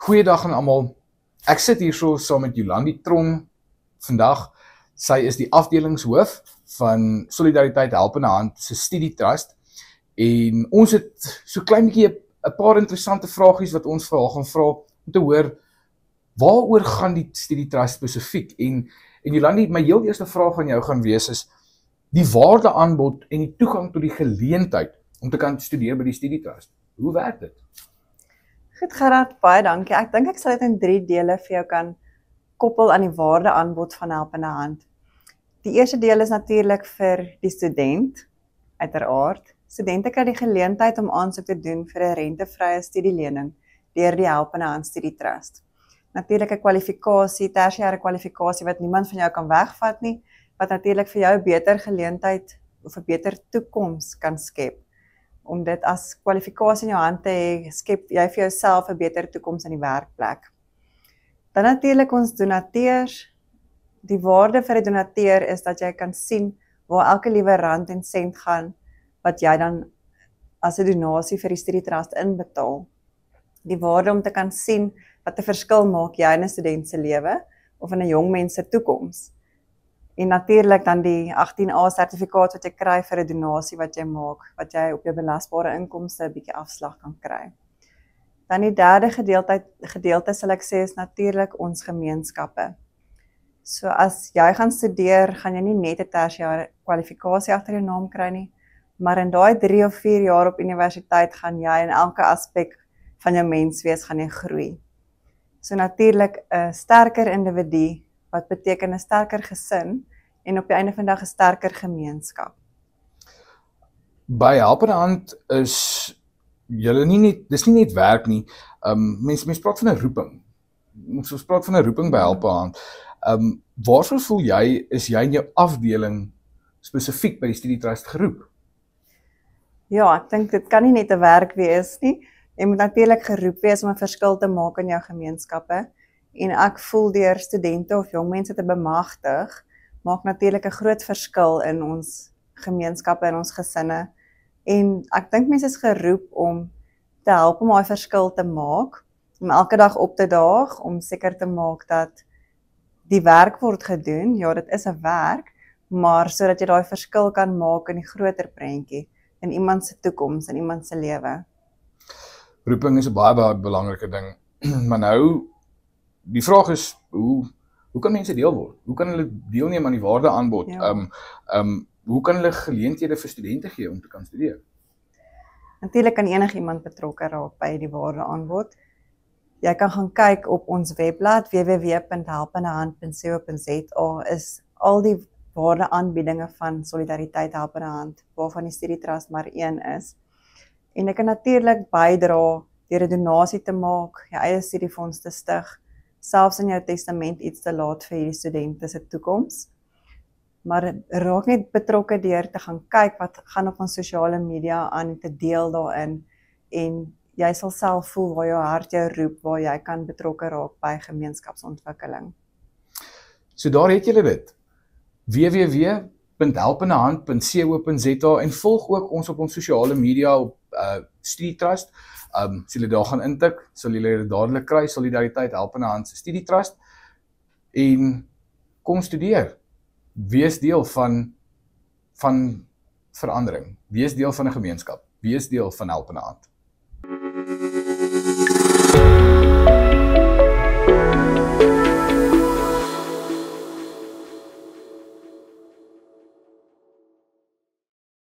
Goeiedag aan almal. Ek sit hier so saam met Jolandi Tron vandag. Sy is die afdelingshoof van Solidariteit Helpende Hand se studietrust en ons het so klein bietjie 'n paar interessante vragies wat ons vir haar gaan vra om te hoor waaroor gaan die studietrust spesifiek en Jolandi, my heel eerste vraag aan jou gaan wees is die waardeaanbod en die toegang tot die geleentheid om te kan studeer by die studietrust. Hoe werk dit? Goed Gerard, baie dankie. Ek dink ek sal dit in 3 dele vir jou kan koppel aan die waardeaanbod van Helpende Hand. Die eerste deel is natuurlik vir die student, uiteraard. Studente kry die geleentheid om aansoek te doen vir 'n rentevrye studielening deur die Helpende Hand Studietrust. Natuurlik 'n kwalifikasie, tersiêre kwalifikasie wat niemand van jou kan wegvat nie, wat natuurlik vir jou 'n beter geleentheid of 'n beter toekoms kan skep. Om dit as kwalifikasie in jou hand te hê, skep jy vir jouself 'n beter toekoms in die werkplek. Dan natuurlik ons donateurs. Die waarde vir 'n donateur is dat jy kan sien waar elke liewe rand en sent gaan wat jy dan as 'n donasie vir die studietrust inbetaal. Die waarde om te kan sien wat 'n verskil maak jy in 'n student se lewe of in 'n jong mens se toekoms. En natuurlik dan die 18A sertifikaat wat jy kry vir 'n donasie wat jy maak, wat jy op jou belasbare inkomste 'n bietjie afslag kan kry. Dan die derde gedeelte sal ek sê is natuurlik ons gemeenskappe. So as jy gaan studeer, gaan jy nie net 'n tersiêre kwalifikasie agter jou naam kry nie, maar in daai 3 of 4 jaar op universiteit gaan jy in elke aspek van jou menswees gaan jy groei. So natuurlik 'n sterker individu, wat beteken 'n sterker gesin en op die einde van die dag 'n sterker gemeenskap. By Helpende Hand is julle dis nie net werk nie. Mens praat van 'n roeping. Ons praat van 'n roeping by Helpende Hand. Waarvoor voel jy is jy in jou afdeling spesifiek by die studietrust geroep? Ja, ek dink dit kan nie net 'n werk wees nie. Jy moet natuurlik geroep wees om 'n verskil te maak in jou gemeenskappe. En ek voel deur studente of jong mense te bemagtig, maak natuurlik 'n groot verskil in ons gemeenskappe en ons gesinne. En ek dink mense is geroep om te help om daai verskil te maak, om elke dag op te daag, om seker te maak dat die werk word gedoen. Ja, dit is 'n werk, maar sodat jy daai verskil kan maak in die groter prentjie, in iemand se toekoms, in iemand se lewe. Roeping is 'n baie belangrike ding. Maar nou die vraag is, hoe kan mense deel word? Hoe kan hulle deelneem aan die waardeaanbod? Ja. Hoe kan hulle geleenthede vir studente gee om te kan studeer? Natuurlik kan enigiemand betrokke raak by die waardeaanbod. Jy kan gaan kyk op ons webblad www.helpendehand.co.za is al die waardeaanbiedinge van Solidariteit Helpende Hand, waarvan die studietrust maar een is. En jy kan natuurlik bydra deur 'n donasie te maak, jou eie studiefonds te stig, selfs in jou testament iets te laat vir hierdie studente se toekoms. Maar raak net betrokke deur te gaan kyk wat gaan op ons sosiale media aan, te deel daarin en jy sal self voel waar jou hart jou roep, waar jy kan betrokke raak by gemeenskapsontwikkeling. So daar het julle dit. www.helpendehand.co.za en volg ook ons op ons sosiale media op Studietrust. As julle daar gaan intik, sal julle dit dadelik kry, Solidariteit Helpende Hand se Studietrust. En kom studeer. Wees deel van verandering. Wees deel van 'n gemeenskap. Wees deel van Helpende Hand.